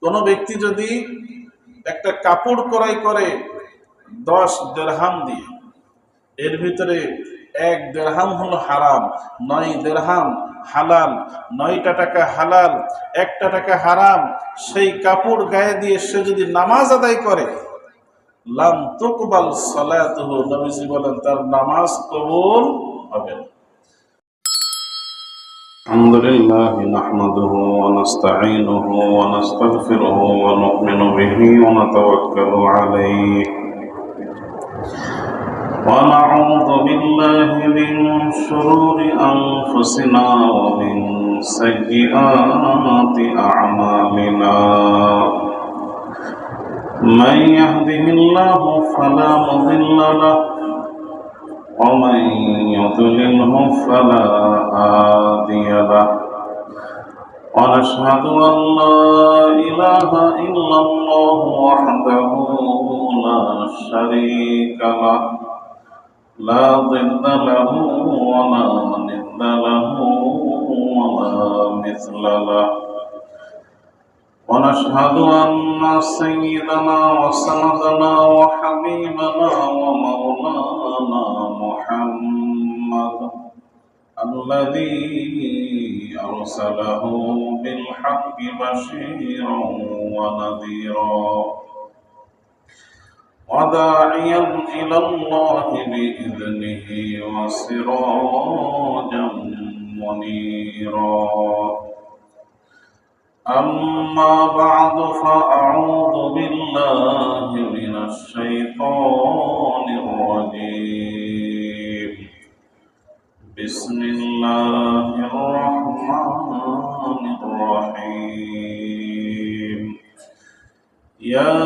কোনো ব্যক্তি যদি একটা কাপড় ক্রয় করে 10 দিরহাম দিয়ে, এর ভিতরে 1 দিরহাম হলো হারাম, 9 দিরহাম হালাল, 9টা টাকা হালাল, 1টা টাকা হারাম, সেই কাপড় গায়ে দিয়ে সে যদি নামাজ আদায় করে, লাম তুকবাল সালাতুহু, নবীজি বলেন তার নামাজ কবুল হবে না। الحمد لله نحمده ونستعينه ونستغفره ونؤمن به ونتوكل عليه ونعوذ بالله من شرور أنفسنا ومن سيئات أعمالنا من يهده الله فلا مضل له ومن يضلله فلا هادي له ونشهد أن لا إله إلا الله وحده لا شريك له لا ضد له ولا ند له ولا مثل له ونشهد أن سيدنا وسندنا وحبيبنا ومولانا محمد الذي أرسله بالحق بشيرا ونذيرا وداعيا إلى الله بإذنه وسراجا منيرا أما بعد فأعوذ بالله من الشيطان الرجيم بسم الله الرحمن الرحيم يا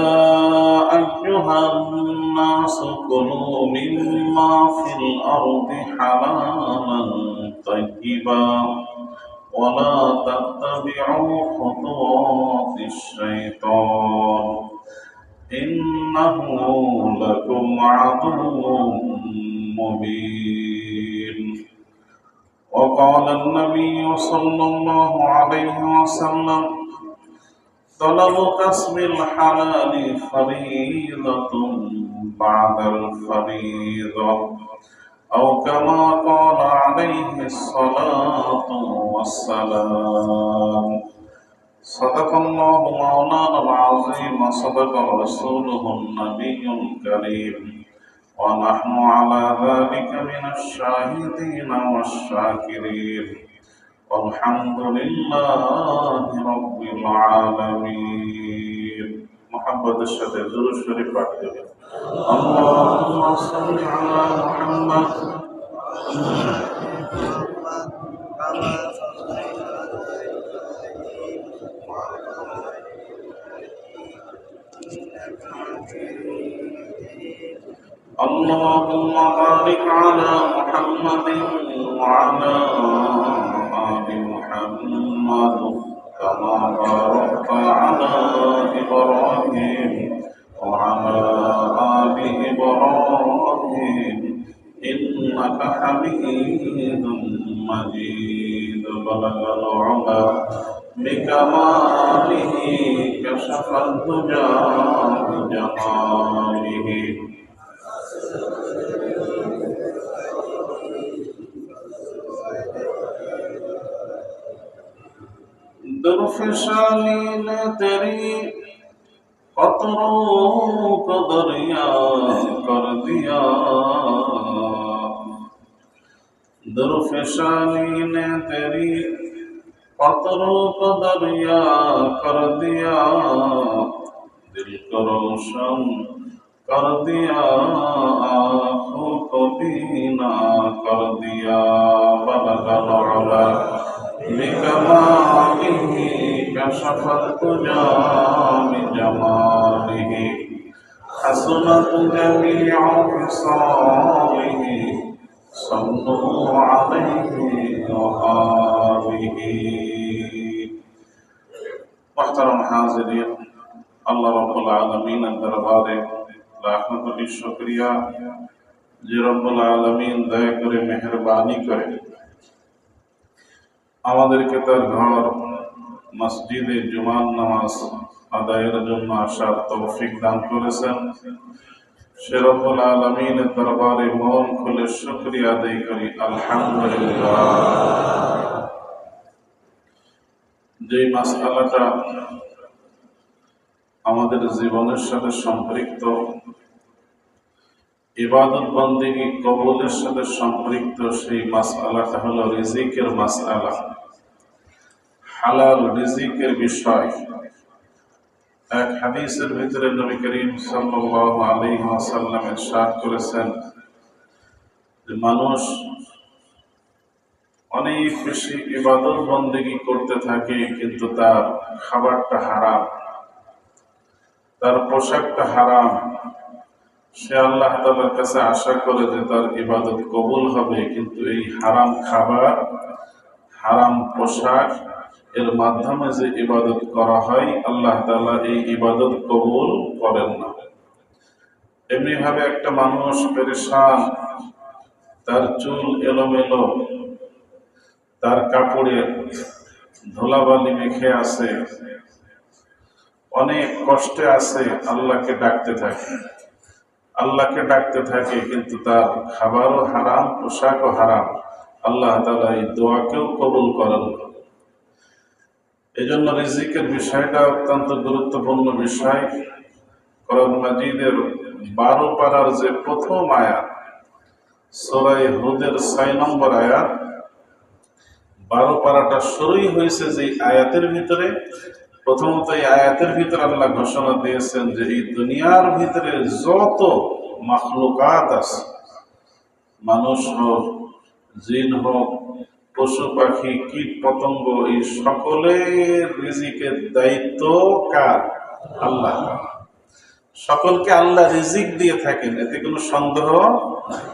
أيها الناس كلوا مما في الأرض حلالا طيبا ولا تتبعوا خطوات الشيطان إنه لكم عدو مبين وقال النبي صلى الله عليه وسلم طلب كسب الحلال فريضة بعد الفريضة أو كما قال عليه الصلاة والسلام صدق الله مولانا العظيم وصدق رسوله النبي الكريم ونحن على ذلك من الشاهدين والشاكرين والحمد لله رب العالمين محبت الشهد ذو الشريف بعد اللهم صل على محمد اللهم بارك على محمد وعلى آل محمد كما باركت على إبراهيم وعلى آل إبراهيم إنك حميد مجيد بلغ العلا بكماله كشف الدجى بجماله درفشانی نے تیری قطروں کو دریا کر دیا درفشانی نے تیری قطروں کو دریا کر دیا دل کو روشن کر دیا آنکھوں کو بینا کر دیا بلغ العلا بكماله كشف الدجى بجماله حسنت جميع خصاله صلوا عليه وآله محترم حاضرين الله رب العالمين দরবারে লাখো কোটি শুকরিয়া যে রব্বুল আলামিন দয়া করে মেহেরবানি করে আমাদেরকে তার ঘর মসজিদে জুমার নামাজ আদায়ের জন্য আসার তৌফিক দান করেছেন। সে রব্বুল আলামিনের দরবারে মন খুলে শুকরিয়া আদায় করি, আলহামদুলিল্লাহ। যে মাসআলাটা আমাদের জীবনের সাথে সম্পৃক্ত, ইবাদত বন্দেগী কবুলের সাথে সম্পৃক্ত, সেই মাসআলাটা হলো রিজিকের মাসআলা, হালাল রিজিকের বিষয়। এক হাদিসের ভিতরে নবী করিম সাল্লাল্লাহু আলাইহি ওয়াসাল্লাম ইরশাদ করেছেন যে মানুষ অনেক বেশি ইবাদত বন্দেগী করতে থাকে, কিন্তু তার খাবারটা হারাম, তার পোশাকটা হারাম। সে আল্লাহ তাআলার কাছে আশা করে যে তার ইবাদত কবুল হবে, কিন্তু এই হারাম খাবার, হারাম পোশাক এর মাধ্যমে যে ইবাদত করা হয়, আল্লাহ তাআলা এই ইবাদত কবুল করেন না। এমনি ভাবে একটা মানুষ পেরেশান, তার চুল এলোমেলো, তার কাপড়ে ধুলাবালি মেখে আছে, অনেক কষ্টে আছে, আল্লাহকে ডাকতে থাকে, কিন্তু তার খাবারও হারাম, পোশাকও হারাম। আল্লাহ তাআলা এই দোয়াকেও কবুল করেন না। এই জন্য রিজিকের বিষয়টা অত্যন্ত গুরুত্বপূর্ণ বিষয়। কোরআন মাজিদের 12 পারার যে প্রথম আয়াত, সূরা হুদের 6 নম্বর আয়াত, 12 পারাটা শুরুই হয়েছে যে আয়াতের ভিতরে। প্রথমত এই আয়াতের ভিতরে আল্লাহ ঘোষণা দিয়েছেন যে এই দুনিয়ার ভিতরে যত মাখলুকাত আছে, মানুষ হোক, জিন হোক, পশু পাখি, কীট পতঙ্গ, এই সকলের রিজিকের দায়িত্ব কার? আল্লাহ। সকলকে আল্লাহ রিজিক দিয়ে থাকেন, এতে কোনো সন্দেহ নাই।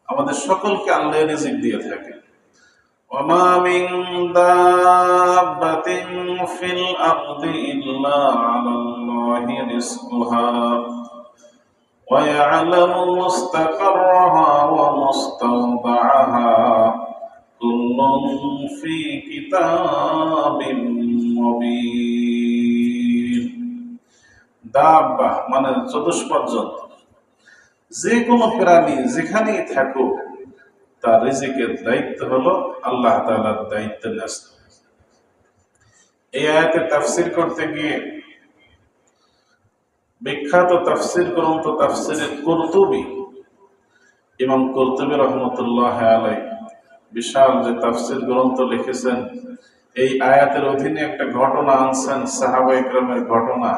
আমাদের সকলকে আল্লাহ রিজিক দিয়ে থাকেন। وما من دابة في الأرض إلا على الله رزقها ويعلم مستقرها ومستودعها كل في كتاب مبين। দাব্বা মানে চতুষ্পদ জন্তু, যে কোনো প্রাণী যেখানেই থাকুক, তার রিজিকের দায়িত্ব হলো আল্লাহ তাআলার দায়িত্বে ন্যস্ত। এই আয়াতে তাফসীর করতে গিয়ে বিখ্যাত তাফসীর গ্রন্থ তাফসীরে কুরতুবী, ইমাম কুরতুবী রাহমাতুল্লাহ আলাইহি বিশাল যে তাফসীর গ্রন্থ লিখেছেন, এই আয়াতের অধীনে একটা ঘটনা আনছেন, সাহাবায়ে কেরামের ঘটনা।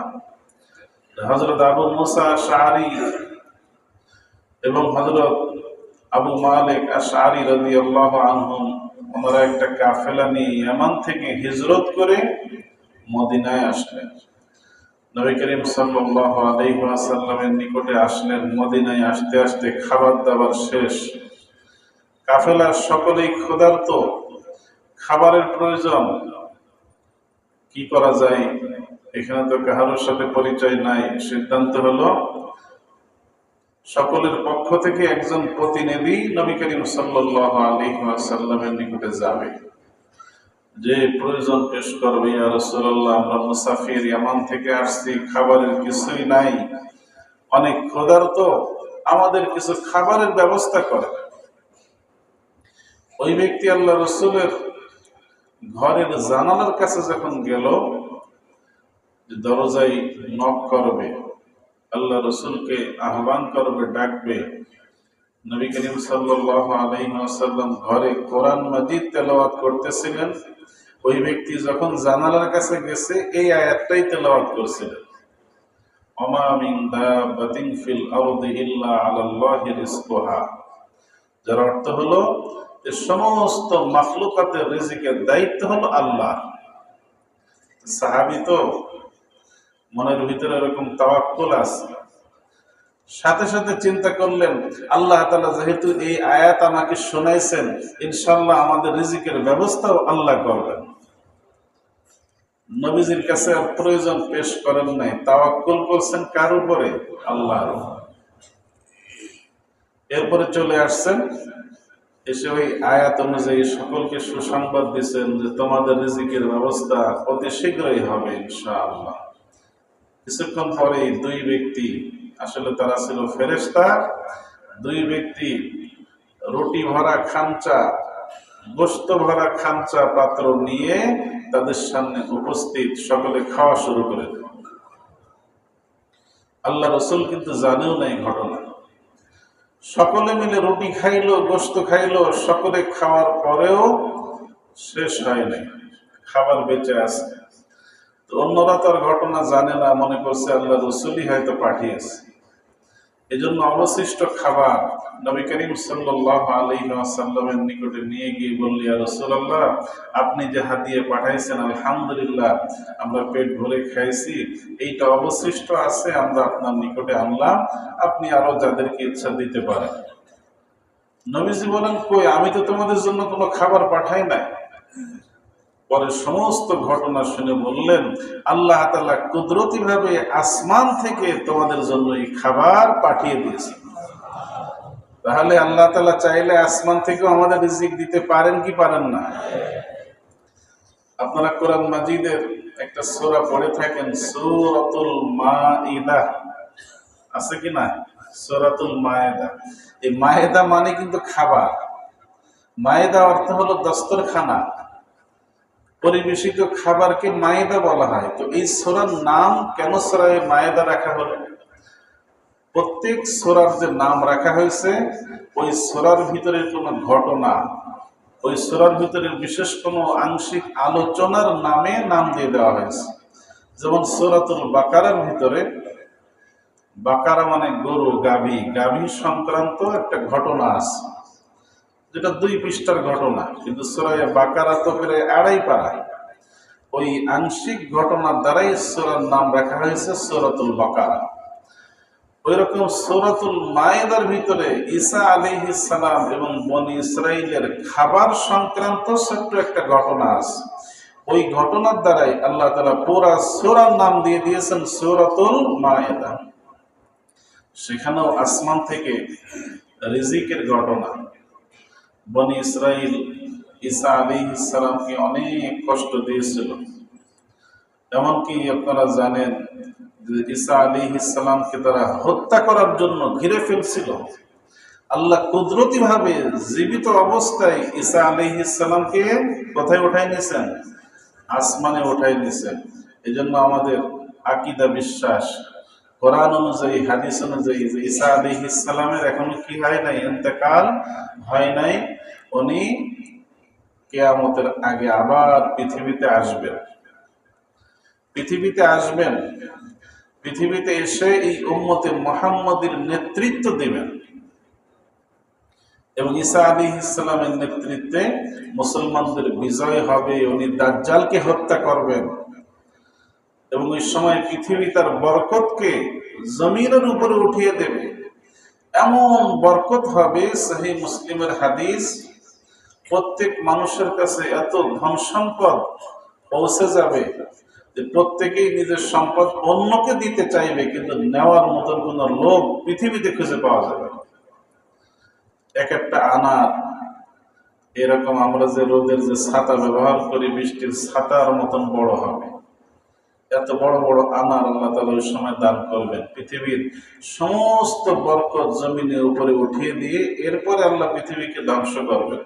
হযরত আবু মুসা আশআরী এবং হযরত আবু মালিক আশআরী রাদিয়াল্লাহু আনহুম, ওনারা একটা কাফেলা নিয়ে ইয়ামান থেকে হিজরত করে মদিনায় আসলেন। নবী করিম সাল্লাল্লাহু আলাইহি ওয়াসাল্লামের নিকটে আসলেন। মদিনায় আসতে আসতে খাবার দাবার শেষ, কাফেলার সকলেই ক্ষুধার্ত, খাবারের প্রয়োজন। কি করা যায়? এখানে তো কাহারোর সাথে পরিচয় নাই। সিদ্ধান্ত হলো সকলের পক্ষ থেকে একজন প্রতিনিধি নবী করিম সাল্লাল্লাহু আলাইহি ওয়াসাল্লামের নিকটে যাবে, যে প্রয়োজন পেশ করবে, ইয়া রাসূলুল্লাহ, আমরা মুসাফির, ইয়ামান থেকে আসছি, খাবারের কিছুই নাই, অনেক ক্ষুধার্ত, আমাদের কিছু খাবারের ব্যবস্থা করে। ওই ব্যক্তি আল্লাহ রাসূলের ঘরের জানালার কাছে যখন গেল, দরজায় নক করবে, আল্লাহ রসুলকে আহ্বান করবে, ডাকবে, নবী করিম সাল্লাল্লাহু আলাইহি ওয়াসাল্লাম ঘরে কোরআন মাজিদ তেলাওয়াত করতেছিলেন। ওই ব্যক্তি যখন জানালার কাছে গেছে, এই আয়াতটাই তেলাওয়াত করছিলেন, ওমা মিন দাব্বাতিন ফিল আরদি ইল্লা আলাল্লাহি রিজকুহা, যার অর্থ হলো যে সমস্ত মাখলুকাতের রিজিকের দায়িত্ব হলো আল্লাহ। সাহাবী তো মনের ভিতরে এরকম তাওয়াক্কুল আছে, সাথে সাথে চিন্তা করলেন, আল্লাহ তাআলা যেহেতু এই আয়াত আমাকে শোনাইছেন, ইনশাআল্লাহ আমাদের রিজিকের ব্যবস্থাও আল্লাহ করবেন। নবীজির কাছে আর প্রয়োজন পেশ করেন নাই, তাওয়াক্কুল করছেন কার উপরে? আল্লাহর উপরে। এরপরে চলে আসছেন, এসে ওই আয়াত অনুযায়ী সকলকে সুসংবাদ দিচ্ছেন যে তোমাদের রিজিকের ব্যবস্থা অতি শীঘ্রই হবে ইনশাআল্লাহ। কিছুক্ষণ পরে দুই ব্যক্তি, আসলে তারা ছিল ফেরেশতা, দুই ব্যক্তি রুটি ভরা খাঞ্চা, গোশত ভরা খাঞ্চা পাত্র নিয়ে তাদের সামনে উপস্থিত, সকলে খাওয়া শুরু করে দেয়। আল্লাহ রসুল কিন্তু জানেও না এই ঘটনা। সকলে মিলে রুটি খাইলো, গোশত খাইলো, সকলে খাওয়ার পরেও শেষ হয় নাই, খাবার বেঁচে আছে। তো অন্যরা তো আর ঘটনা জানে না, মনে করছে আল্লাহ রসুলই হয়তো পাঠিয়েছে। এজন্য অবশিষ্ট খাবার নবী করিম সাল্লাল্লাহু আলাইহি ওয়াসাল্লামের নিকটে নিয়ে গিয়ে বলল, ইয়া রাসূলুল্লাহ, আপনি যে হাদিয়া পাঠাইছেন আলহামদুলিল্লাহ, আমরা পেট ভরে খাইছি, এইটা অবশিষ্ট আছে, আমরা আপনার নিকটে আনলাম, আপনি আরো যাদেরকে ইচ্ছা দিতে পারেন। নবীজি বলেন, কই, আমি তো তোমাদের জন্য কোনো খাবার পাঠাই নাই। পরে সমস্ত ঘটনা শুনে বললেন, আল্লাহ তাআলা কুদরতি ভাবে আসমান থেকে তোমাদের জন্য এই খাবার পাঠিয়ে দিয়েছে। তাহলে আল্লাহ তাআলা চাইলে আসমান থেকেও আমাদের রিজিক দিতে পারেন কি পারেন না? আপনারা কোরআন মাজিদের একটা সূরা পড়ে থাকেন, সূরাতুল মাইদা, আছে কি না? সূরাতুল মাইদা। এই মাইদা মানে কিন্তু খাবার। মাইদা অর্থ হলো দস্তরখানা, পরিবেশিত খাবারকে মায়েদা বলা হয়। তো এই সূরার নাম কেন সূরায়ে মায়েদা রাখা হলো? প্রত্যেক সূরার যে নাম রাখা হয়েছে, ওই সূরার ভিতরে কোনো ঘটনা, ওই সূরার ভিতরে বিশেষ কোনো আংশিক আলোচনার নামে নাম দিয়ে দেওয়া হয়েছে। যেমন সূরাতুল বাকারার ভিতরে, বাকারা মানে গরু, গাভী, গাভী সংক্রান্ত একটা ঘটনা আছে, যেটা 2 পৃষ্ঠার ঘটনা, কিন্তু সূরায়ে বাকারা তো প্রায় 2.5 পারা। ওই আংশিক ঘটনার দ্বারাই সূরার নাম রাখা হয়েছে সূরাতুল বাকারা। ওইরকম সূরাতুল মায়েদার ভিতরে ঈসা আলাইহিস সালাম এবং বনী ইসরাইলের খাবার সংক্রান্ত ছোট্ট একটা ঘটনা আছে। ওই ঘটনার দ্বারাই আল্লাহ তাআলা পুরা সূরার নাম দিয়ে দিয়েছেন সূরাতুল মায়েদা। সেখানেও আসমান থেকে রিজিকের ঘটনা। বনী ইসরাইল ঈসা আলাইহিস সালামকে অনেক কষ্ট দিয়েছিল। এমনকি আপনারা জানেন যে ঈসা আলাইহিস সালামকে তারা হত্যা করার জন্য ঘিরে ফেলছিল। আল্লাহ কুদরতি ভাবে জীবিত অবস্থায় ঈসা আলাইহিস সালামকে কোথায় উঠাই নিয়েছেন? আসমানে উঠাই নিয়েছেন। এজন্য আমাদের আকীদা, বিশ্বাস, কোরআন অনুযায়ী, হাদিস অনুযায়ী যে ঈসা আলাইহিস সালামের এখনো কি হয় নাই? ইন্তেকাল হয় নাই। উনি কিয়ামতের আগে আবার পৃথিবীতে আসবেন। পৃথিবীতে আসবেন, পৃথিবীতে এসে এই উম্মতে মুহাম্মাদের নেতৃত্ব দিবেন এবং ঈসা আলাইহিস সালামের নেতৃত্বে মুসলমানদের বিজয় হবে। উনি দাজ্জালকে হত্যা করবেন এবং ওই সময় পৃথিবী তার বরকতকে জমিনের উপরে উঠিয়ে দেবে। এমন বরকত হবে, সহিহ মুসলিমের হাদিস, প্রত্যেক মানুষের কাছে এত ধন সম্পদ পৌঁছে যাবে যে প্রত্যেকেই নিজের সম্পদ অন্যকে দিতে চাইবে, কিন্তু নেওয়ার মতন কোন লোক পৃথিবীতে খুঁজে পাওয়া যাবে না। এক একটা আনার এরকম আমরা যে রোদের যে ছাতা ব্যবহার করি, বৃষ্টির ছাতার মতন বড় হবে। এত বড় বড় আনার আল্লাহ তাআলা ওই সময় দান করবেন। পৃথিবীর সমস্ত বরকত জমিনের উপরে উঠিয়ে দিয়ে এরপরে আল্লাহ পৃথিবীকে ধ্বংস করবেন।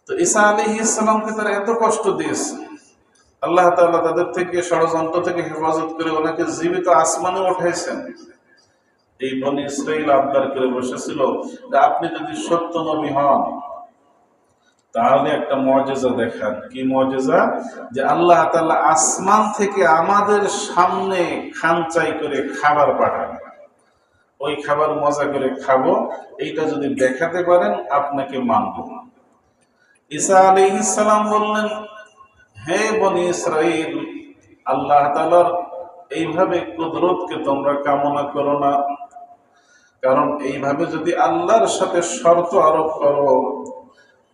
তো ঈসা আলাইহিস সালামকে তারা এত কষ্ট দিয়েছে, আল্লাহ তাআলা তাদের থেকে, ষড়যন্ত্র থেকে হেফাজত করে ওনাকে জীবিত আসমানে উঠাইছেন। এই বনী ইসরাইল আবদার করে বসেছিল যে আপনি যদি সত্য নবী হন তাহলে একটা মুআজিজা দেখান। কি মুআজিজা? যে আল্লাহ তাআলা আসমান থেকে আমাদের সামনে খানচাই করে খাবার পাঠান, ওই খাবার মজা করে খাবো, এইটা যদি দেখাতে পারেন আপনাকে মানব। ঈসা আলাইহিস সালাম বললেন, হে বনী ইসরাইল, আল্লাহ তাআলার এইভাবে কুদরতকে তোমরা কামনা করো না, কারণ এইভাবে যদি আল্লাহর সাথে শর্ত আরোপ করো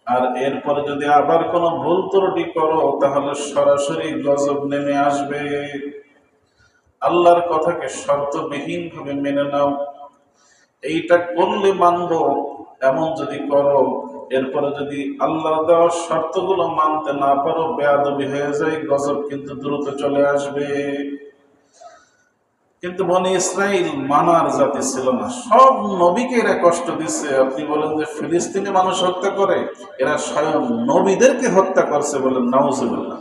আর এরপরে যদি আবার কোনো ভুল ত্রুটি করো তাহলে সরাসরি গজব নেমে আসবে। আল্লাহর কথাকে শর্তবিহীন ভাবে মেনে নাও, এইটা করলে মানবো, এমন যদি করো এরপরে যদি আল্লাহ দেওয়া শর্তগুলো মানতে না পারো, বেয়াদবি হয়ে যায়, গজব কিন্তু দ্রুত চলে আসবে। কিন্তু বনি ইসরাইল মানার জাতি ছিল না, সব নবীকে এরা কষ্ট দিচ্ছে। আপনি বলেন যে ফিলিস্তিনে মানুষ হত্যা করে, এরা স্বয়ং নবীদেরকে হত্যা করছে বলেন নাউজুবিল্লাহ।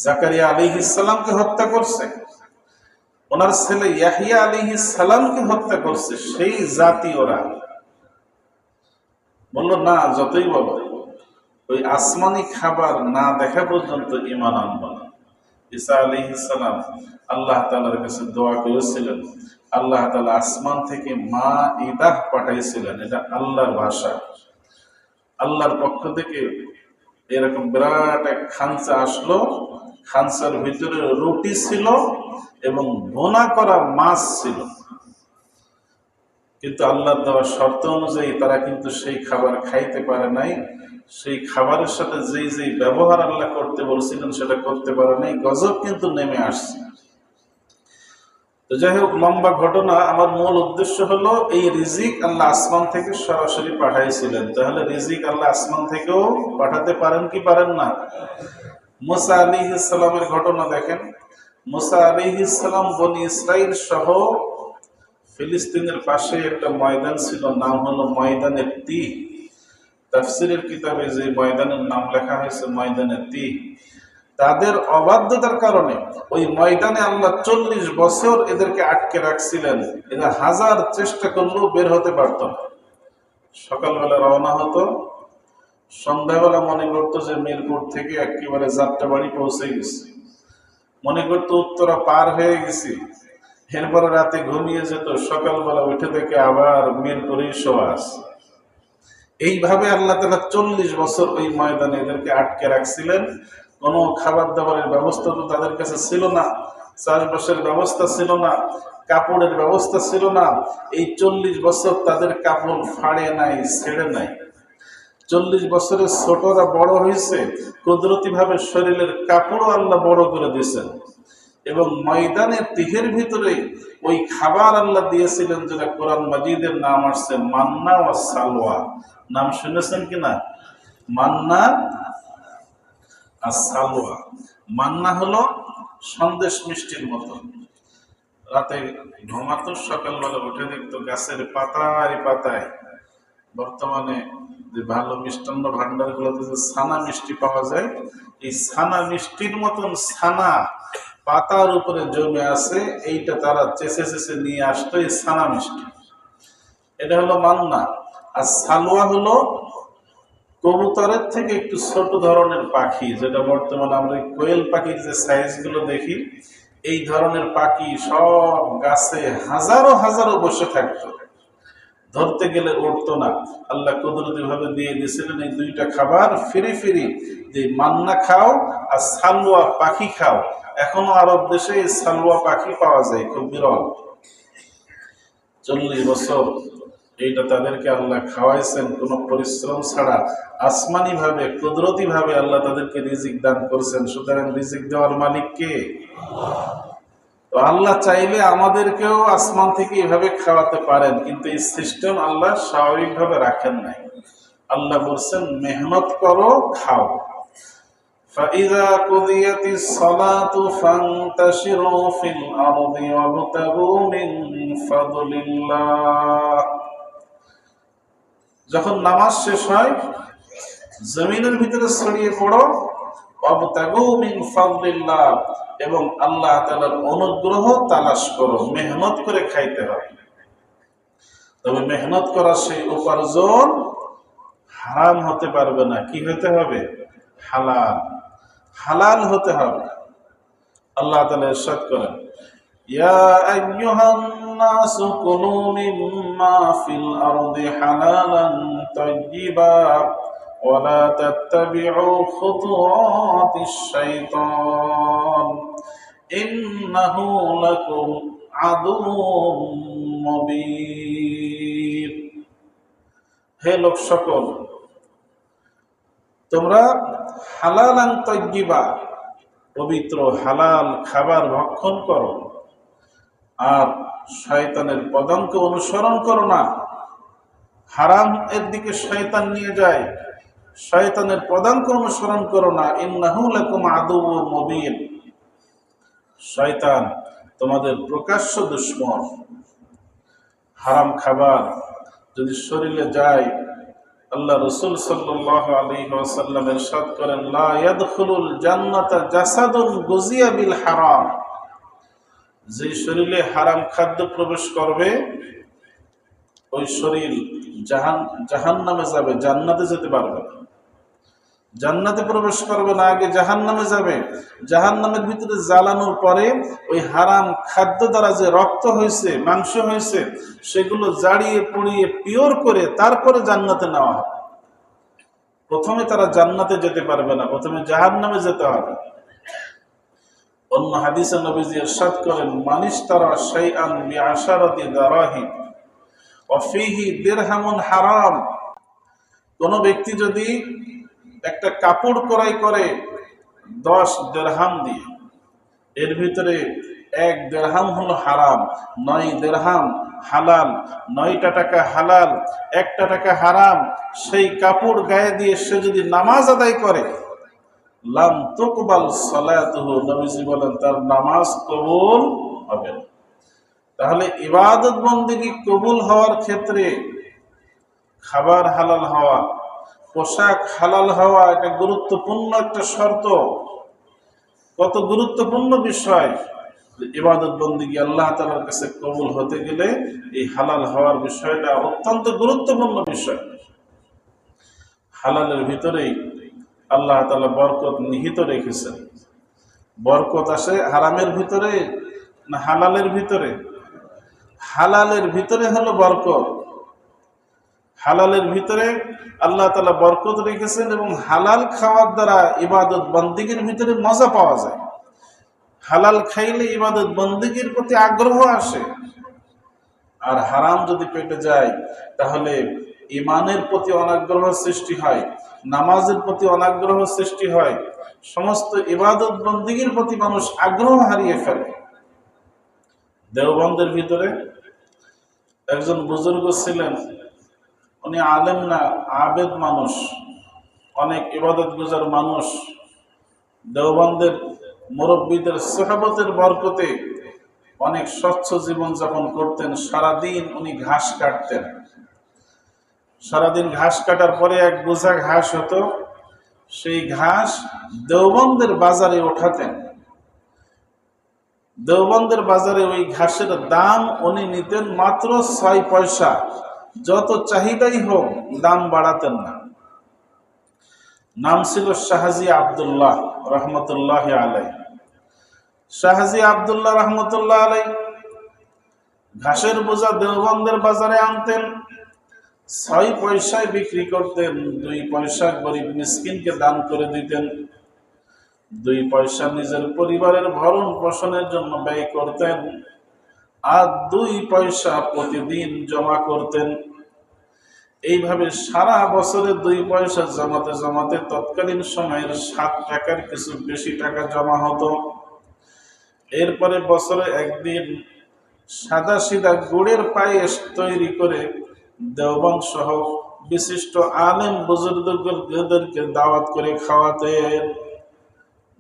জাকারিয়া আলাইহিস সালামকে হত্যা করছে, ওনার ছেলে ইয়াহিয়া আলাইহিস সালামকে হত্যা করছে। সেই জাতি ওরা বলল না, যতই বলো ওই আসমানি খাবার না দেখা পর্যন্ত ঈমান আনব না। ঈসা আলাইহিস সালাম আল্লাহ তাআলার কাছে দোয়া করেছিলেন, আল্লাহ তাআলা আসমান থেকে মা ইদাহ পাঠাইছিলেন। এটা আল্লাহর ভাষা, আল্লাহর পক্ষ থেকে এরকম বিরাট এক খানসা আসলো, খানসার ভিতরে রুটি ছিল এবং ভুনা করা মাছ ছিল। কিন্তু আল্লাহর দেওয়া শর্ত অনুযায়ী তারা কিন্তু সেই খাবার খাইতে পারে নাই। সেই খাবারের সাথে যেই যেই ব্যবহার আল্লাহ করতে বলছিলেন সেটা করতে পারে নাই, গজব কিন্তু নেমে আসছে। তো যাই হোক, লম্বা ঘটনা, আমার মূল উদ্দেশ্য হলো এই রিজিক আল্লাহ আসমান থেকে সরাসরি পাঠাইছিলেন। তাহলে রিজিক আল্লাহ আসমান থেকেও পাঠাতে পারেন কি পারেন না? মুসা আলাইহিস সালামের ঘটনা দেখেন। মুসা আলাইহিস সালাম বনি ইসরাইল সহ ফিলিস্তিনের পাশে একটা ময়দান ছিল, নাম হলো ময়দানে তিহ। তাফসীরের কিতাবে যে ময়দানের নাম লেখা হয়েছে ময়দানে তিহ, তাদের অবাধ্যতার কারণে ওই ময়দানে আল্লাহ 40 বছর এদেরকে আটকে রাখছিলেন। এরা হাজার চেষ্টা করলেও বের হতে পারত না। সকালবেলা রওনা হতো, সন্ধ্যাবেলা মনে করতো যে মিরপুর থেকে একেবারে যাত্রাবাড়ি পৌঁছে গেছে, মনে করতো উত্তরা পার হয়ে গেছি। এরপরে রাতে ঘুমিয়ে যেত, সকালবেলা উঠে থেকে আবার মিরপুরেই শোয়াস। এইভাবে আল্লাহ তাআলা 40 বছর ওই ময়দানে এদেরকে আটকে রাখছিলেন। কোনো খাবার দাবারের ব্যবস্থা তো তাদের কাছে ছিল না, চাষবাসের ব্যবস্থা ছিল না, কাপড়ের ব্যবস্থা ছিল না। এই 40 বছর তাদের কাপড় ফাড়ে নাই, ছেড়ে নাই। 40 বছরে ছোটরা বড় হয়েছে, কুদরতি ভাবে শরীরের কাপড়ও আল্লাহ বড় করে দিয়েছেন। এবং ময়দানের তিহের ভিতরে ওই খাবার আল্লাহ দিয়েছিলেন যেটা কোরআন মাজিদের নাম আসছে মান্না ও সালওয়া। নাম শুনেছেন কিনা? মান্না আর সালওয়া। মান্না হলো সন্দেশ মিষ্টির মতো। রাতে ঘুমাতো, সকালবেলা উঠে দেখতো গাছের পাতায় পাতায়, বর্তমানে যে ভালো মিষ্টান্ন ভান্ডার গুলোতে যে ছানা মিষ্টি পাওয়া যায়, এই ছানা মিষ্টির মতন ছানা পাতার উপরে জমে আছে। এইটা তারা চেঁচে চেঁচে নিয়ে আসতো, এই ছানা মিষ্টি। এটা হলো মান্না। আর সালোয়া হলো কবুতরের থেকে একটু ছোট ধরনের পাখি, যেটা বর্তমানে আমরা কোয়েল পাখির যে সাইজ গুলো দেখি, এই ধরনের পাখি সব গাছে হাজারো হাজারো বসে থাকতো, ধরতে গেলে উঠতো না। আল্লাহ কুদরতি ভাবে দিয়ে দিয়েছিলেন এই দুইটা খাবার ফিরি ফিরি, যে মান্না খাও আর সালওয়া পাখি খাও। এখনো আরব দেশে এই সালওয়া পাখি পাওয়া যায়, খুব বিরল। 40 বছর এইটা তাদেরকে আল্লাহ খাওয়াইছেন কোনো পরিশ্রম ছাড়া, আসমানি ভাবে কুদরতি ভাবে আল্লাহ তাদেরকে রিজিক দান করেছেন। সুতরাং রিজিক দেওয়ার মালিক কে? তো আল্লাহ চাইলে আমাদেরকেও আসমান থেকে এভাবে খাওয়াতে পারেন, কিন্তু এই সিস্টেম আল্লাহ স্বাভাবিকভাবে রাখেন নাই। আল্লাহ বলছেন মেহনত করো, খাও। فَإِذَا قُضِيَتِ الصَّلَاةُ فَانتَشِرُوا فِي الْأَرْضِ وَابْتَغُوا مِنْ فَضْلِ اللَّهِ। যখন নামাজ শেষ হয় জমিনের ভিতরে ছড়িয়ে পড়ো, وَابْتَغُوا مِنْ فَضْلِ اللَّهِ, এবং আল্লাহ তাআলার অনুগ্রহ তালাশ করো। মেহনত করে খাইতে হবে, তবে মেহনত করা সেই উপার্জন হারাম হতে পারবে না। কি হতে হবে? হালাল, হালাল হতে হবে। আল্লাহ তাআলা ইরশাদ করেন, ইয়া আইয়ুহান নাসু কুলু মিম্মা ফিল আরদি হালালান তাইয়্যিবা ওয়া লা তাত্তাবিউ খুতুওয়াতিশ শাইতান ইন্নাহু লাকুম আদুউম মুবিন। হে লোক সকল, তোমরা হালালান তাইয়্যিবা, পবিত্র হালাল খাবার ভক্ষণ করো, আর শয়তানের পদাঙ্ক অনুসরণ করো না। হারাম এর দিকে শয়তান নিয়ে যায়, শয়তানের পদাঙ্ক অনুসরণ করো না। ইন্নাহু লাকুম আদুউম মুবিন, শয়তান তোমাদের প্রকাশ্য দুশ্মন। হারাম খাবার যদি শরীরে যায়, আল্লাহ রসুল সাল্লাল্লাহু আলাইহি ওয়াসাল্লাম ইরশাদ করেন, লা ইয়াদখুলুল জান্নাতা জাসাদুন গুজিয়া বিল হারাম। যে শরীরে হারাম খাদ্য প্রবেশ করবে ওই শরীর জাহান্নামে যাবে, জান্নাতে যেতে পারবে না। জান্নাতে প্রবেশ করবে না, আগে জাহান্নামে যাবে। জাহান্নামের ভিতরে জ্বালানোর পরে ওই হারাম খাদ্য দ্বারা যে রক্ত হয়েছে, মাংস হয়েছে, সেগুলো জাড়িয়ে পুড়িয়ে পিওর করে তারপরে জান্নাতে নেওয়া হবে। প্রথমে তারা জান্নাতে যেতে পারবে না, প্রথমে জাহান্নামে যেতে হবে। অন্য হাদিসে নবীজি ইরশাদ করেন, মানিশতারা শাইআন বিআশারাতি দারাহিম ওয়া ফীহি দিরহামুন হারাম। কোন ব্যক্তি যদি একটা কাপড় ক্রয় করে 10 দিরহাম দিয়ে, এর ভিতরে 1 দিরহাম হলো হারাম, 9 দিরহাম হালাল, 9টা টাকা হালাল, 1টা টাকা হারাম, সেই কাপড় গায়ে দিয়ে সে যদি নামাজ আদায় করে, লাম তুকবাল সালাতুহু, নবীজি বলেন তার নামাজ কবুল হবে না। তাহলে ইবাদত বন্দেগী কবুল হওয়ার ক্ষেত্রে খাবার হালাল হওয়া, পোশাক হালাল হওয়া একটা গুরুত্বপূর্ণ একটা শর্ত। কত গুরুত্বপূর্ণ বিষয়! ইবাদত বন্দেগী আল্লাহ তাআলার কাছে কবুল হতে গেলে এই হালাল হওয়ার বিষয়টা অত্যন্ত গুরুত্বপূর্ণ বিষয়। হালালের ভিতরেই আল্লাহ তাআলা বরকত নিহিত রেখেছেন। বরকত আসে হারামের ভিতরে না হালালের ভিতরে? হালালের ভিতরে হলো বরকত। হালালের ভিতরে আল্লাহ তাআলা বরকত রেখেছেন, এবং হালাল খাওয়ার দ্বারা ইবাদত বন্দেগীর ভিতরে মজা পাওয়া যায়। হালাল খাইলে ইবাদত বন্দেগীর প্রতি আগ্রহ আসে। আর হারাম যদি পেটে যায় তাহলে ইমানের প্রতি অনাগ্রহ সৃষ্টি হয়, নামাজের প্রতি অনাগ্রহ সৃষ্টি হয়, সমস্ত ইবাদত বন্দেগীর প্রতি মানুষ আগ্রহ হারিয়ে ফেলে। দেওবন্দের ভিতরে একজন বুজুর্গ ছিলেন, উনি আলেম না, আবেদ মানুষ, অনেক ইবাদত গুজার মানুষ। দেওবন্দের মুরব্বীদের সোহবতের বরকতে অনেক স্বচ্ছ জীবন যাপন করতেন। সারাদিন উনি ঘাস কাটতেন। সারাদিন ঘাস কাটার পরে এক বোঝা ঘাস হতো, সেই ঘাস দেওবন্দের বাজারে ওঠাতেন। দেওবন্দের বাজারে ওই ঘাসের দাম উনি নিতেন মাত্র 6 পয়সা। যত চাহিদাই হোক, দাম বাড়াতেন না। নাম ছিল শাহজি আব্দুল্লাহ রহমতুল্লাহ আলাই। শাহজি আব্দুল্লাহ রহমতুল্লাহ আলাই ঘাসের বোঝা দেওবন্দের বাজারে আনতেন, 6 পয়সায় বিক্রি করতেন। 2 পয়সা গরিব মিসকিনকে দান করে দিতেন। 2 পয়সা নিজের পরিবারের ভরণ পোষণের জন্য ব্যয় করতেন, আর 2 পয়সা প্রতিদিন জমা করতেন। এইভাবে সারা বছরে 2 পয়সা জমাতে জমাতে তৎকালীন সময়ের 7 টাকার কিছু বেশি টাকা জমা হতো। এরপরে বছরে একদিন সাদা সিধা গুড়ের পায়েস তৈরি করে দেওবন্দ সহ বিশিষ্ট আলেম বুজুর্গদেরকে দাওয়াত করে খাওয়াতেন।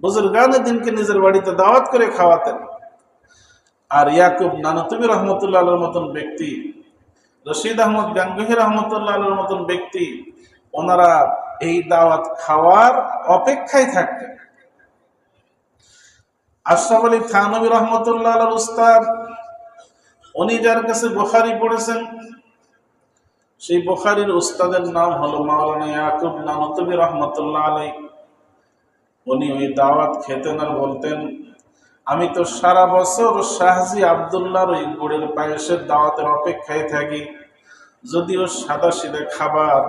বুজুর্গানে দিনকে নিজের বাড়িতে দাওয়াত করে খাওয়াতেন। আর ইয়াকুব নানতুবি রহমতুল্লাহ আলাইহির মতন ব্যক্তি, রশিদ আহমদ গাঙ্গুহি রহমতুল্লাহ আলাইহির মতন ব্যক্তি, ওনারা এই দাওয়াত খাওয়ার অপেক্ষায় থাকতেন। আশরাফ আলী থানভী রহমতুল্লাহ আলাইহির উস্তাদ, উনি যার কাছে বুখারী পড়েছেন, সেই বুখারীর উস্তাদের নাম হলো মাওলানা ইয়াকুব নানতুবি রহমতুল্লাহ আলাইহি। উনি ওই দাওয়াত খেতেন আর বলতেন, আমি তো সারা বছর শাহজি আব্দুল্লাহর ওই গুড়ের পায়েসের দাওয়াতের অপেক্ষায় থাকি। যদিও সাদা সিধা খাবার,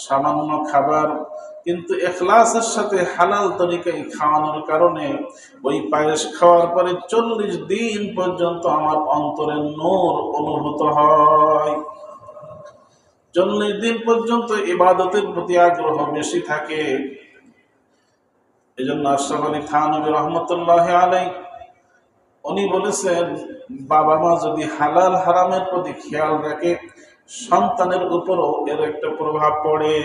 সামান্য খাবার, কিন্তু ইখলাসের সাথে হালাল তরিকায় খাওয়ানোর কারণে ওই পায়েস খাওয়ার পরে 40 দিন পর্যন্ত আমার অন্তরে নূর অনুভূত হয়। 40 দিন পর্যন্ত ইবাদতের প্রতি আগ্রহ বেশি থাকে। এই জন্য আশরাফ আলী থানভী রহমতুল্লাহ আলাইহি উনি বলেছেন, বাবা মা যদি হালাল হারামের প্রতি খেয়াল রাখে, সন্তানের উপরও এর একটা প্রভাব পড়ে।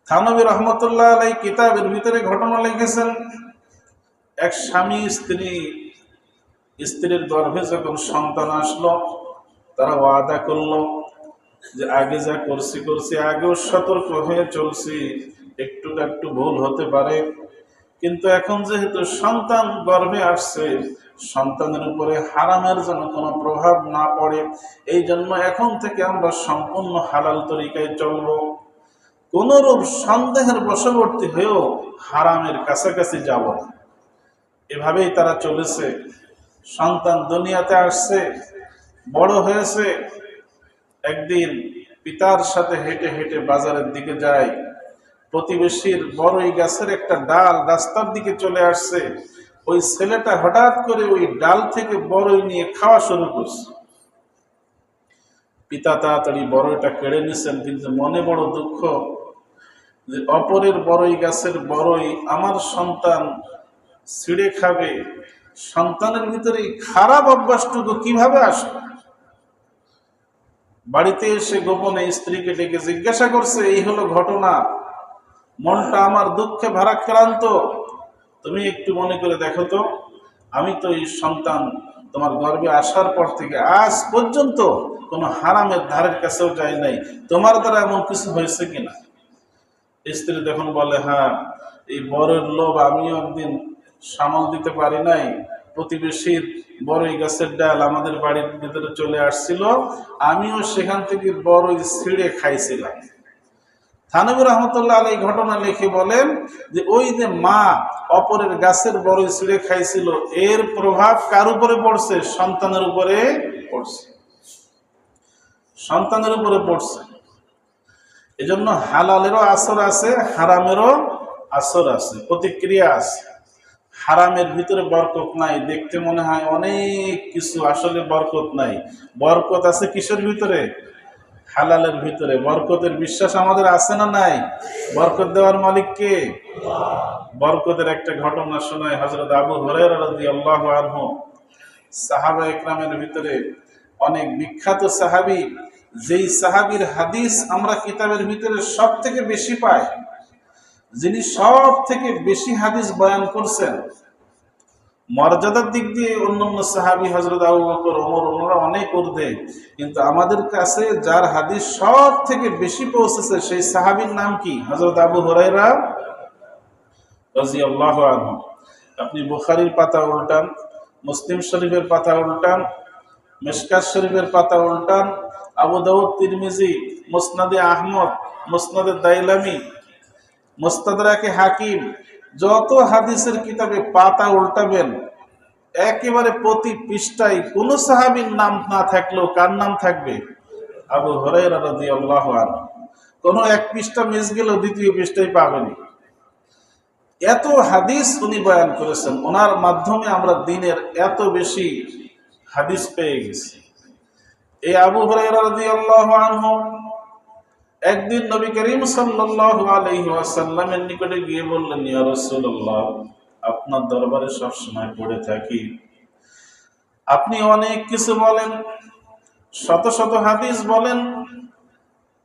থানভী রহমতুল্লাহ আলাইহি কিতাবের ভিতরে ঘটনা লিখেছেন, এক স্বামী স্ত্রী স্ত্রীর গর্ভে যখন সন্তান আসলো, তারা ওয়াদা করলো যে আগে যা করছি আগেও সতর্ক হয়ে চলছি, একটু না একটু ভুল হতে পারে, কিন্তু এখন যেহেতু সন্তান গর্ভে আসছে, সন্তানের উপরে হারামের যেন কোনো প্রভাব না পড়ে, এই জন্য এখন থেকে আমরা সম্পূর্ণ হালাল তরিকায় চলবো, কোনরূপ সন্দেহের বশবর্তী হয়েও হারামের কাছাকাছি যাব না। এভাবেই তারা চলেছে। সন্তান দুনিয়াতে আসছে, বড় হয়েছে। একদিন পিতার সাথে হেঁটে হেঁটে বাজারের দিকে যায়, প্রতিবেশীর বড়ই গাছের একটা ডাল রাস্তার দিকে চলে আসছে। ওই ছেলেটা হঠাৎ করে ওই ডাল থেকে বড়ই নিয়ে খাওয়া শুরু করছে। পিতা তাড়াতাড়ি বড়ইটা কেড়ে নিছেন, কিন্তু মনে বড় দুঃখ যে অপরের বড়ই গাছের বড়ই আমার সন্তান ছিঁড়ে খাবে। সন্তানের ভিতরে এই খারাপ অভ্যাসটুকু কিভাবে আসবে? বাড়িতে এসে গোপনে স্ত্রীকে ডেকে জিজ্ঞাসা করছে, এই হলো ঘটনা, মনটা আমার দুঃখে ভারাক্রান্ত, তুমি একটু মনে করে দেখো তো, আমি তো এই সন্তান তোমার গর্ভে আসার পর থেকে আজ পর্যন্ত কোনো হারামের ধারের কাছেও যাই নাই, তোমার দ্বারা এমন কিছু হয়েছে কিনা? স্ত্রী তখন বলে, হ্যাঁ, এই বরের লোভ আমিও একদিন সামাল দিতে পারি নাই, প্রতিবেশীর বড়ই গাছের ডাল আমাদের বাড়ির ভিতরে চলে আসছিল, আমিও সেখান থেকে বড়ই ছিঁড়ে খাইছিলাম। থানবী রহমতুল্লাহ আলাইহি ঘটনা লিখে বলেন যে ওই যে মা অপরের গাছের বড়ই ছিঁড়ে খাইছিল, এর প্রভাব কার উপরে পড়ছে? সন্তানের উপরে পড়ছে, সন্তানের উপরে পড়ছে। এজন্য হালালেরও আসর আছে, হারামেরও আসর আছে, প্রতিক্রিয়া আছে। হারামের ভিতরে বরকত নাই, দেখতে মনে হয় অনেক কিছু, আসলে বরকত নাই। বরকত আছে কিসের ভিতরে? হালালের ভিতরে। বরকতের বিশ্বাস আমাদের আছে না নাই? বরকত দেওয়ার মালিক কে? বরকতের একটা ঘটনা শোনায় হযরত আবু হুরায়রা রাদিয়াল্লাহু আনহু, সাহাবা ইকরামের ভিতরে অনেক বিখ্যাত সাহাবী, যেই সাহাবীর হাদিস আমরা কিতাবের ভিতরে সব থেকে বেশি পাই, যিনি সব থেকে বেশি হাদিস বয়ান করছেন, মর্যাদার দিক দিয়ে অন্যান্য সাহাবী হযরত আবু বকর, ওমর, ওনারা অনেক ঊর্ধ্বে, কিন্তু আমাদের কাছে যার হাদিস সব থেকে বেশি পৌঁছেছে সেই সাহাবীর নাম কি? হযরত আবু হুরায়রা রাদিয়াল্লাহু আনহু। আপনি বুখারীর পাতা উল্টান, মুসলিম শরীফের পাতা উল্টান, মিশকাত শরীফের পাতা উল্টান, আবু দাউদ, তিরমিজি, মুসনাদে আহমদ, মুসনাদে দাইলামি, মুস্তাদরাকে হাকিম, যত হাদিসের কিতাবে পাতা উল্টাবেন, একেবারে প্রতি পৃষ্ঠায় কোন সাহাবীর নাম না থাকলেও কার নাম থাকবে? আবু হুরায়রা রাদিয়াল্লাহু আনহু। কোন এক পৃষ্ঠা মিস গেলেও দ্বিতীয় পৃষ্ঠায় পাবেন। এত হাদিস উনি বয়ান করেছেন, ওনার মাধ্যমে আমরা দিনের এত বেশি হাদিস পেয়ে গেছি। এই আবু হুরায়রা রাদিয়াল্লাহু আনহু একদিন নবী করিম সাল্লাল্লাহু আলাইহি ওয়াসাল্লামের নিকটে গিয়ে বললেন, ইয়া রাসূলুল্লাহ, আপনার দরবারে সব সময় পড়ে থাকি, আপনি অনেক কিছু বলেন, শত শত হাদিস বলেন,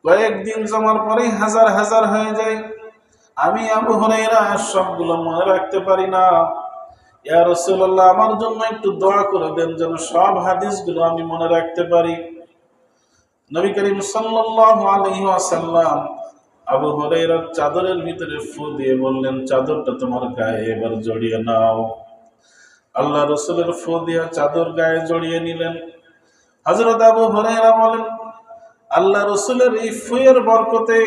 কয়েকদিন জমার পরেই হাজার হাজার হয়ে যায়, আমি আবু হুরায়রা সবগুলো মনে রাখতে পারি না। ইয়া রাসূলুল্লাহ, আমার জন্য একটু দোয়া করে দেন যেন সব হাদিসগুলো আমি মনে রাখতে পারি। নবী করিম সাল্লাল্লাহু আলাইহি ওয়াসাল্লাম আবু হুরায়রার চাদরের ভিতরে ফু দিয়ে বললেন, চাদরটা তোমার গায়ে এবার জড়িয়ে নাও। আল্লাহ রাসূলের ফু দিয়ে চাদর গায়ে জড়িয়ে নিলেন। হযরত আবু হুরায়রা বলেন, আল্লাহ রাসূলের এই ফুয়ের বরকতে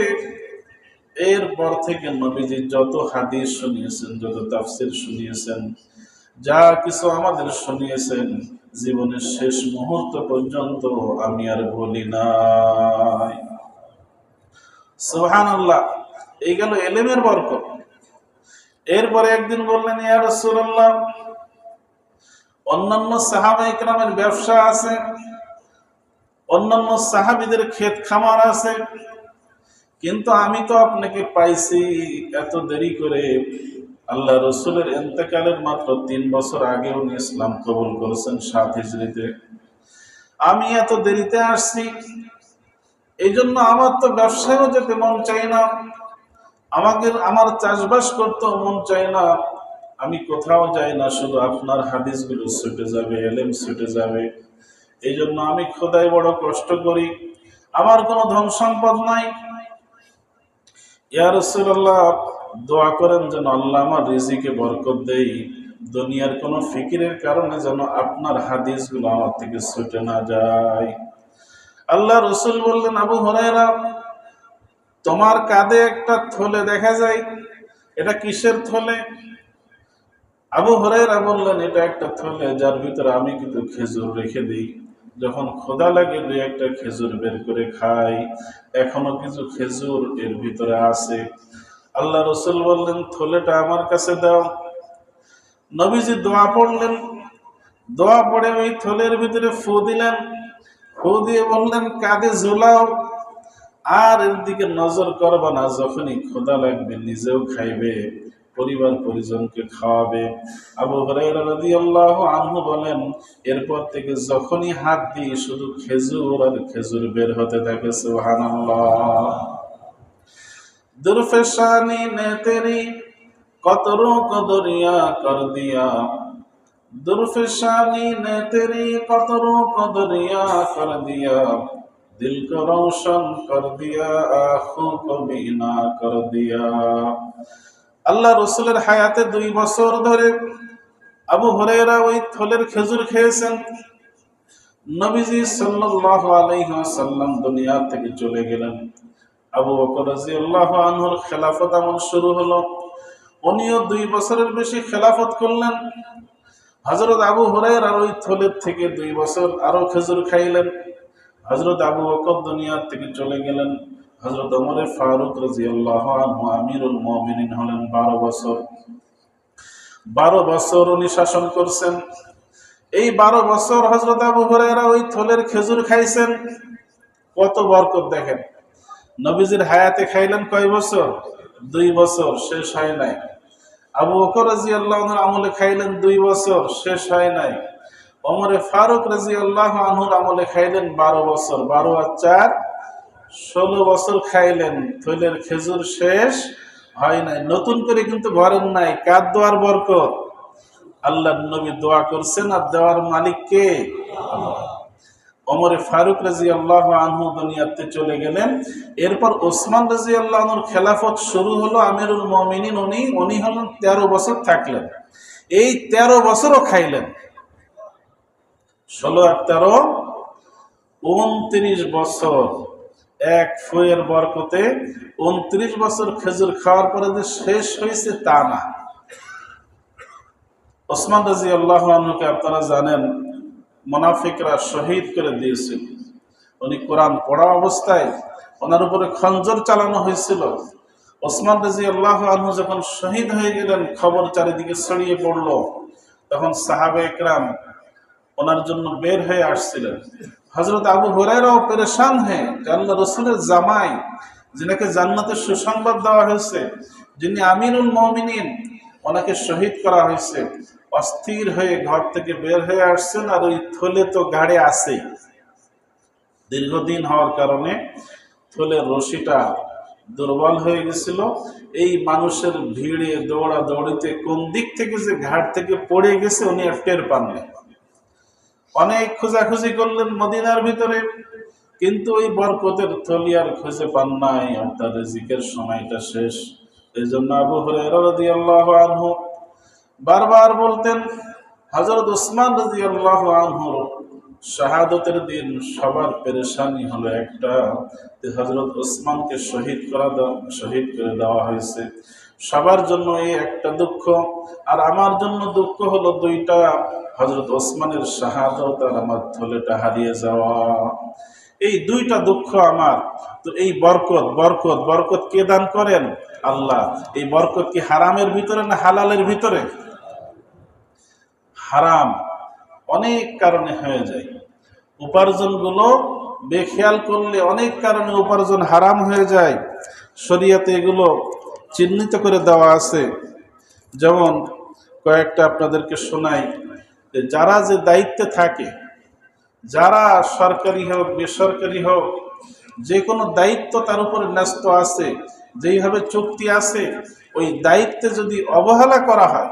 এরপর থেকে নবীজি যত হাদিস শুনিয়েছেন, যত তাফসীর শুনিয়েছেন, যা কিছু আমাদের শুনিয়েছেন, জীবনের শেষ মুহূর্ত পর্যন্ত আমি আর বলি নাই। সুবহানাল্লাহ। এই গেল ইলমের বরকত। এরপরে একদিন বললেন, ইয়া রাসূলুল্লাহ, অন্যান্য সাহাবা ইকরামের ব্যবসা আছে, অন্যান্য সাহাবীদের ক্ষেত খামার আছে, কিন্তু আমি তো আপনাকে পাইছি এত দেরি করে। আল্লাহ রসুলের ইন্তেকালের মাত্র 3 বছর আগে উনি ইসলাম কবুল করেছেন 7 হিজরিতে। আমি এত দেরিতে আসছি, এই জন্য আমার তো ব্যবসায়ও যেতে মন চাই না, আমার চাষবাস করতেও মন চাই না। আমি কোথাও যাই না, শুধু আপনার হাদিসগুলো ছুটে যাবে, এলেম ছুটে যাবে। এই জন্য আমি খোদায় বড় কষ্ট করি, আমার কোনো ধন সম্পদ নাই। ইয়া রাসূলুল্লাহ, দোয়া করেন যেন আল্লাহ আমার রিজিকে বরকত দেই, দুনিয়ার কোনো ফিকিরের কারণে যেন আপনার হাদিসগুলো আমার থেকে ছুটে না যায়। আল্লাহ রসুল বললেন, আবু হুরায়রা, তোমার কাঁধে একটা থলে দেখা যায়, এটা কিসের থলে? আবু হুরায়রা বললেন, এটা একটা থলে যার ভিতরে আমি কিন্তু খেজুর রেখে দিই, যখন ক্ষুধা লাগে দুই একটা খেজুর বের করে খাই, এখনো কিছু খেজুর এর ভিতরে আছে। আল্লাহ রসুল বললেন, থলেটা আমার কাছে দাও। নবীজি দোয়া পড়লেন, দোয়া পড়ে ওই থলের ভিতরে ফু দিলেন, ফু দিয়ে বললেন, কাঁধে ঝুলাও, আর এর দিকে নজর করবে না, যখনই ক্ষুধা লাগবে নিজেও খাইবে, পরিবার পরিজনকে খাওয়াবে। আবু হুরায়রা রাদিয়াল্লাহু আনহু বলেন, এরপর থেকে যখনই হাত দিই শুধু খেজুর আর খেজুর বের হতে থাকে। সুবহানাল্লাহ। দুরফেশানি নে তেরি কতরোं को दरिया कर दिया, दुर्फिशानी ने तेरी कतरों को दरिया कर दिया, दिल को रोशन कर दिया, आँखों को बीना कर दिया। আল্লাহ রসুলের হায়াতে 2 বছর ধরে আবু হুরায়রা ওই থলের খেজুর খেয়েছেন। নবীজি সাল্লাল্লাহু আলাইহি ওয়াসাল্লাম দুনিয়া থেকে চলে গেলেন। আবু বকর রাদিয়াল্লাহু আনহুর খেলাফত আমল শুরু হলো। উনিও 2 বছরের বেশি খেলাফত করলেন। হযরত আবু হুরায়রা ওই থলের থেকে 2 বছর আরো খেজুর খাইলেন। হযরত আবু বকর দুনিয়া থেকে চলে গেলেন। হযরত ওমর ফারুক রাদিয়াল্লাহু আনহু আমিরুল মুমিনিন হলেন 12 বছর। 12 বছর উনি শাসন করছেন। এই 12 বছর হযরত আবু হুরায়রা ওই থলের খেজুর খাইছেন। কত বরকত দেখেন। নবীজির হায়াতে খাইলেন কয় বছর? 2 বছর, শেষ হয় নাই। আবু বকর রাদিয়াল্লাহু আনহুর আমলে খাইলেন 2 বছর, শেষ হয় নাই। ওমর ফারুক রাদিয়াল্লাহু আনহুর আমলে খাইলেন 12 বছর, 12 আর 4 16 বছর খাইলেন। থলের খেজুর শেষ হয় নাই, নতুন করে কিন্তু ভরেন নাই। কার দোয়ার বরকত? আল্লাহর নবী দোয়া করছেন, আর দেওয়ার মালিক কে? ওমর ফারুক রাদিয়াল্লাহু আনহু দুনিয়াতে চলে গেলেন। এরপর ওসমান রাদিয়াল্লাহু আনহুর খেলাফত শুরু হলো। আমিরুল মুমিনিন উনি হলেন 13 বছর থাকলেন। এই 13 বছরও খাইলেন। 16 আর 13 29 বছর। এক ফুয়ের বরকতে 29 বছর খেজুর খাওয়ার পরে যে শেষ হয়েছে তা না। ওসমান রাদিয়াল্লাহু আনহুকে আপনারা জানেন, মুনাফিকরা শহীদ করে দিয়েছিল। উনি কোরআন পড়া অবস্থায় ওনার উপরে খঞ্জর চালানো হয়েছিল। ওসমান রাদিয়াল্লাহু আনহু যখন শহীদ হয়ে গেলেন, খবর চারিদিকে ছড়িয়ে পড়ল। তখন সাহাবা একরাম ওনার জন্য বের হয়ে আসছিলেন। হযরত আবু হুরায়রাও পেরেশান হয়ে, আল্লাহ রাসূলের জামাই, যিনাকে জান্নাতের সুসংবাদ দেওয়া হয়েছে, যিনি আমিরুল মুমিনিন, ওনাকে শহীদ করা হয়েছে, অস্থির হয়ে ঘর থেকে বের হয়ে আসছেন। আর ওই থলে তো গাড়ে আছে, দীর্ঘদিন হওয়ার কারণে থলের রশিটা দুর্বল হয়ে গেছিল। এই মানুষের ভিড়ে দৌড়াদৌড়িতে কোন দিক থেকে যে ঘাট থেকে পড়ে গেছে উনি আর টের পাননি। অনেক খোঁজাখুঁজি করলেন মদিনার ভিতরে, কিন্তু ওই বরকতের থলি আর খুঁজে পান নাই। আর তার রিজিকের সময়টা শেষ। এই জন্য আবু হুরায়রা রাদিয়াল্লাহু আনহু বারবার বলতেন, হযরত ওসমান রাদিয়াল্লাহু আনহুর শাহাদতের দিন সবার পেরেশানি হলো একটা, যে হযরত ওসমানকে শহীদ করে দেওয়া হয়েছে। সবার জন্য এই একটা দুঃখ, আর আমার জন্য দুঃখ হলো 2টা, হযরত ওসমানের শাহাদত আর আমার থলেটা হারিয়ে যাওয়া। এই 2টা দুঃখ আমার। তো এই বরকত কে দান করেন? আল্লাহ। এই বরকত কি হারামের ভিতরে না হালালের ভিতরে? হারাম অনেক কারণে হয়ে যায়। উপার্জনগুলো বেখেয়াল করলে অনেক কারণে উপার্জন হারাম হয়ে যায়। শরীয়তে এগুলো চিহ্নিত করে দেওয়া আছে। যেমন কয়েকটা আপনাদেরকে শোনাই। যারা যে দায়িত্বে থাকে, যারা সরকারি হোক বেসরকারি হোক, যে কোনো দায়িত্ব তার উপরে ন্যস্ত আছে, যেইভাবে চুক্তি আছে, ওই দায়িত্বে যদি অবহেলা করা হয়,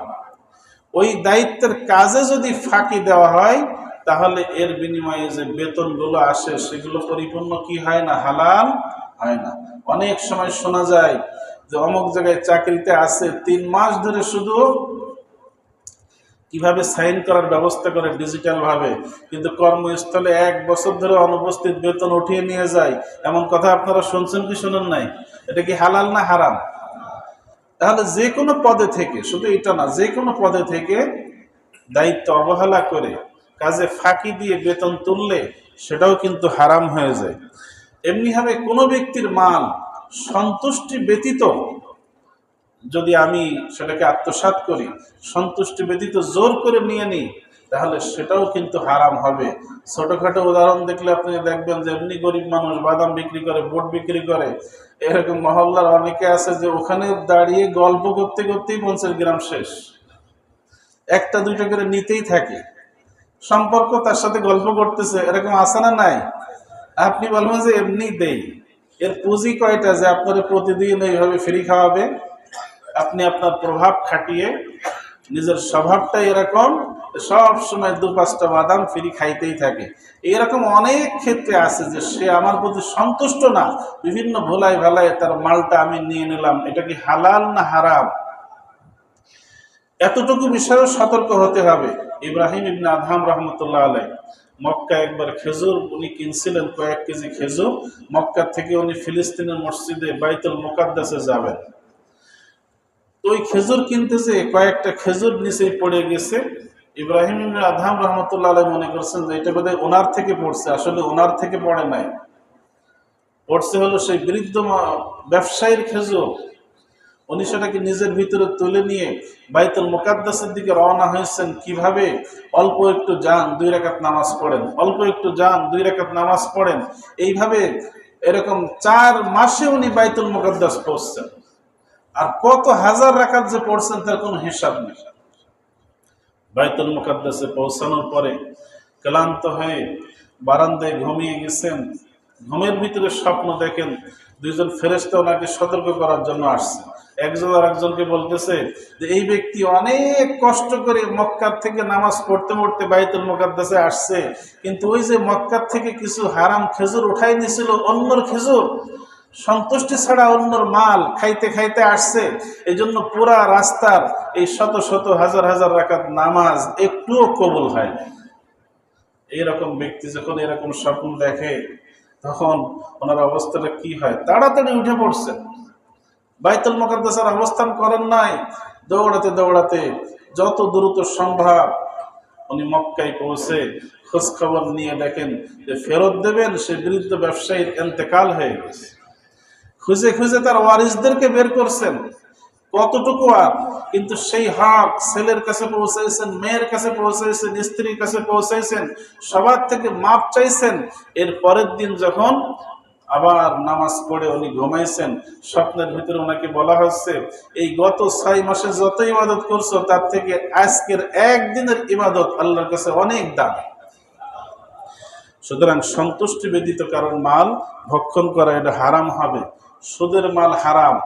ওই দায়িত্বের কাজে যদি ফাঁকি দেওয়া হয় তাহলে এর বিনিময়ে যে বেতনগুলো আসে সেগুলো পরিপূর্ণ কি হয় না, হালাল হয় না। অনেক সময় শোনা যায় যে অমুক জায়গায় চাকরিতে আছে 3 মাস ধরে শুধু কিভাবে সাইন করার ব্যবস্থা করে ডিজিটাল ভাবে, কিন্তু কর্মস্থলে 1 বছর ধরে অনুপস্থিত, বেতন উঠিয়ে নিয়ে যায়, এমন কথা আপনারা শুনছেন কি শুনেন নাই? এটা কি হালাল না হারাম? তাহলে যে কোনো পদে থেকে, শুধু এটা না, যে কোনো পদে থেকে দায়িত্ব অবহেলা করে কাজে ফাঁকি দিয়ে বেতন তুললে সেটাও কিন্তু হারাম হয়ে যায়। এমনিভাবে কোনো ব্যক্তির মাল সন্তুষ্টি ব্যতীত যদি আমি সেটাকে আত্মসাৎ করি, সন্তুষ্টি ব্যতীত জোর করে নিয়ে নিই, তাহলে সেটাও কিন্তু হারাম হবে। ছোটখাটো উদাহরণ দেখলে আপনি দেখবেন যে এমনি গরিব মানুষ বাদাম বিক্রি করে, বুট বিক্রি করে, এরকম মহল্লার অনেকে আছে যে ওখানে দাঁড়িয়ে গল্প করতে করতেই 50 গ্রাম শেষ, 1টা 2টা করে নিতেই থাকে, সম্পর্ক তার সাথে গল্প করতেছে, এরকম আছে না নাই? আপনি বলবেন যে এমনি দেই, এর পুঁজি কয়টা যে আপনারা প্রতিদিন এইভাবে ফ্রি খাওয়াবে? আপনি আপনার প্রভাব খাটিয়ে নিজের স্বভাবটা এরকম, সব সময় 2-5টা বাদাম ফ্রি খাইতেই থাকে। এরকম অনেক ক্ষেত্রে আছে যে সে আমার প্রতি সন্তুষ্ট না, বিভিন্ন ভোলাই ভালাই তার মালটা আমি নিয়ে নিলাম, এটা কি হালাল না হারাম? এতটুকু বিষয়েও সতর্ক হতে হবে। ইব্রাহিম ইবনে আদহাম রহমতুল্লাহ আলাই মক্কা একবার খেজুর উনি কিনছিলেন, কয়েক কেজি খেজুর। মক্কা থেকে উনি ফিলিস্তিনের মসজিদে বাইতুল মুকাদ্দাসে যাবেন। ওই খেজুর কিনতেছে, কয়েকটা খেজুর নিচেই পড়ে গেছে। ইব্রাহিম ইবনে আদহাম রহমতুল্লাহ আলাই মনে করছেন যে এটা বোধহয় ওনার থেকে পড়ছে। আসলে ওনার থেকে পড়ে নাই, পড়ছে হলো সেই বৃদ্ধ ব্যবসায়ীর খেজুর। উনি সেটাকে নিজের ভিতরে তুলে নিয়ে বাইতুল মুকাদ্দাসের দিকে রওনা হয়েছেন। কিভাবে? অল্প একটু যান 2 রাকাত নামাজ পড়েন, অল্প একটু যান 2 রাকাত নামাজ পড়েন, এইভাবে এরকম 4 মাসে উনি বাইতুল মুকাদ্দাস পৌঁছছেন। আর কত হাজার রাকাত যে পড়ছেন তার কোনো হিসাব নেই। বাইতুল মুকাদ্দাসে পৌঁছানোর পরে ক্লান্ত হয়ে বারান্দায় ঘুমিয়ে গেছেন। ঘুমের ভিতরে স্বপ্ন দেখেন 2জন ফেরেশতা ওনাকে সতর্ক করার জন্য আসছে। একজন আর একজনকে বলতেছে যে এই ব্যক্তি অনেক কষ্ট করে মক্কা থেকে নামাজ পড়তে পড়তে বাইতুল মুকাদ্দাসে আসছে, কিন্তু ওই যে মক্কা থেকে কিছু হারাম খেজুর উঠাই নিয়েছিল, অন্যর খেজুর, সন্তুষ্টি ছাড়া অন্যর মাল খাইতে খাইতে আসছে, এই জন্য পুরা রাস্তার এই শত শত হাজার হাজার রাকাত নামাজ একটুও কবুল হয় না। এইরকম ব্যক্তি যখন এরকম স্বপ্ন দেখে তখন ওনার অবস্থাটা কি হয়? তাড়াতাড়ি উঠে পড়ছে, বাইতুল মুকাদ্দাসের অবস্থান করেন নাই, দৌড়াতে দৌড়াতে যত দ্রুত সম্ভব উনি মক্কায় পৌঁছে খোঁজ খবর নিয়ে দেখেন যে ফেরত দেবেন সে বৃদ্ধ ব্যবসায়ীর ইন্তেকাল হয়ে গেছে। খুঁজে খুঁজে তার ওয়ারিসদেরকে বের করছেন, কতটুকু আর, কিন্তু সেই হক ছেলের কাছে পৌঁছাইছেন, মেয়ের কাছে পৌঁছাইছেন, স্ত্রীর কাছে পৌঁছাইছেন, সবার থেকে মাপ চাইছেন। এর পরের দিন যখন আবার নামাজ পড়ে উনি ঘুমাইছেন, স্বপ্নের ভিতরে ওনাকে বলা হচ্ছে এই গত 6 মাসে যত ইবাদত করছো তার থেকে আজকের একদিনের ইবাদত আল্লাহর কাছে অনেক দামি। সুতরাং সন্তুষ্টি ব্যতীত কারণ মাল ভক্ষণ করা এটা হারাম হবে। সুদের মাল হারাম,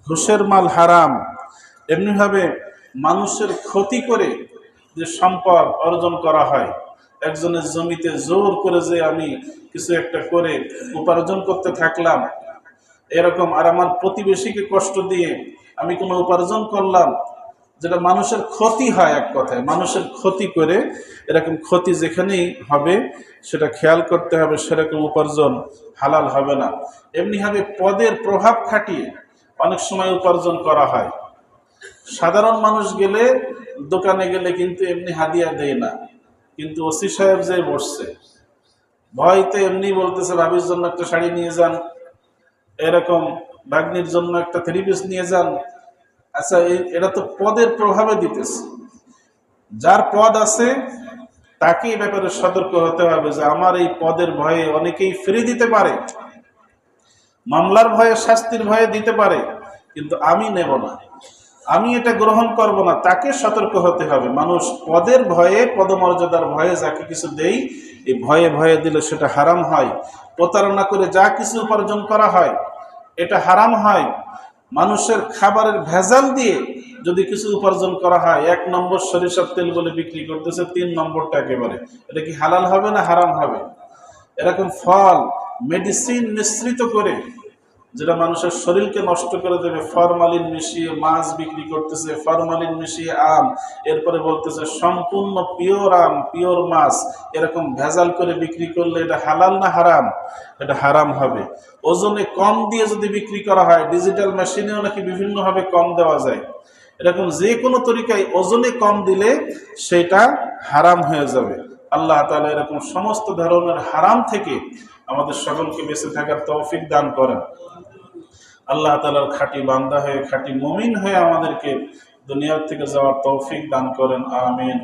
ঘুষের মাল হারাম। এমনিভাবে মানুষের ক্ষতি করে যে সম্পদ অর্জন করা হয়, একজনের জমিতে জোর করে যে আমি কিছু একটা করে উপার্জন করতে থাকলাম এরকম, আর আমার প্রতিবেশীকে কষ্ট দিয়ে আমি কোনো উপার্জন করলাম, যেটা মানুষের ক্ষতি হয়, এক কথায় মানুষের ক্ষতি করে, এরকম ক্ষতি যেখানেই হবে সেটা খেয়াল করতে হবে, সেরকম উপার্জন হালাল হবে না। এমনিভাবে পদের প্রভাব খাটিয়ে অনেক সময় উপার্জন করা হয়। সাধারণ মানুষ গেলে, দোকানে গেলে কিন্তু এমনি হাদিয়া দেয় না, কিন্তু ওসি সাহেব যে বসছে ভয়তে এমনি বলতেছে ভাবির জন্য একটা শাড়ি নিয়ে যান, এরকম ভাগ্নির জন্য একটা 3 পিস নিয়ে যান। আচ্ছা, এটা তো পদের প্রভাবে দিতেছে। যার পদ আছে তাকে এই ব্যাপারে সতর্ক হতে হবে যে আমার এই পদের ভয়ে অনেকেই ফ্রি দিতে পারে, মামলার ভয়ে, শাস্তির ভয়ে দিতে পারে, কিন্তু আমি নেব না, আমি এটা গ্রহণ করব না। তাকে সতর্ক হতে হবে। মানুষ পদের ভয়ে, পদমর্যাদার ভয়ে যাকে কিছু দেই, এই ভয়ে ভয়ে দিলে সেটা হারাম হয়। প্রতারণা করে যা কিছু উপার্জন করা হয় এটা হারাম হয়। মানুষের খাবারের ভেজাল দিয়ে যদি কিছু উপার্জন করা হয়, 1 নম্বর সরিষার তেল বলে বিক্রি করতেছে, 3 নম্বরটা একেবারে, এটা কি হালাল হবে না হারাম হবে? এরকম ফল মেডিসিন মিশ্রিত করে, যেটা মানুষের শরীরকে নষ্ট করে দেবে, ফরমালিন মিশিয়ে মাছ বিক্রি করতেছে, ফরমালিন মিশিয়ে আম, এরপরে বলতেছে সম্পূর্ণ পিওর আম, পিওর মাছ, এরকম ভেজাল করে বিক্রি করলে এটা হালাল না হারাম? এটা হারাম হবে। ওজনে কম দিয়ে যদি বিক্রি করা হয়, ডিজিটাল মেশিনেও নাকি বিভিন্নভাবে কম দেওয়া যায়, এরকম যে কোনো তরিকায় ওজনে কম দিলে সেটা হারাম হয়ে যাবে। আল্লাহ তাআলা এরকম সমস্ত ধরনের হারাম থেকে আমাদের সকলকে বেঁচে থাকার তৌফিক দান করেন। আল্লাহ তাআলার খাঁটি বান্দা হয়ে, খাঁটি মুমিন হয়ে আমাদেরকে দুনিয়ার থেকে যাওয়ার তৌফিক দান করেন। আমিন।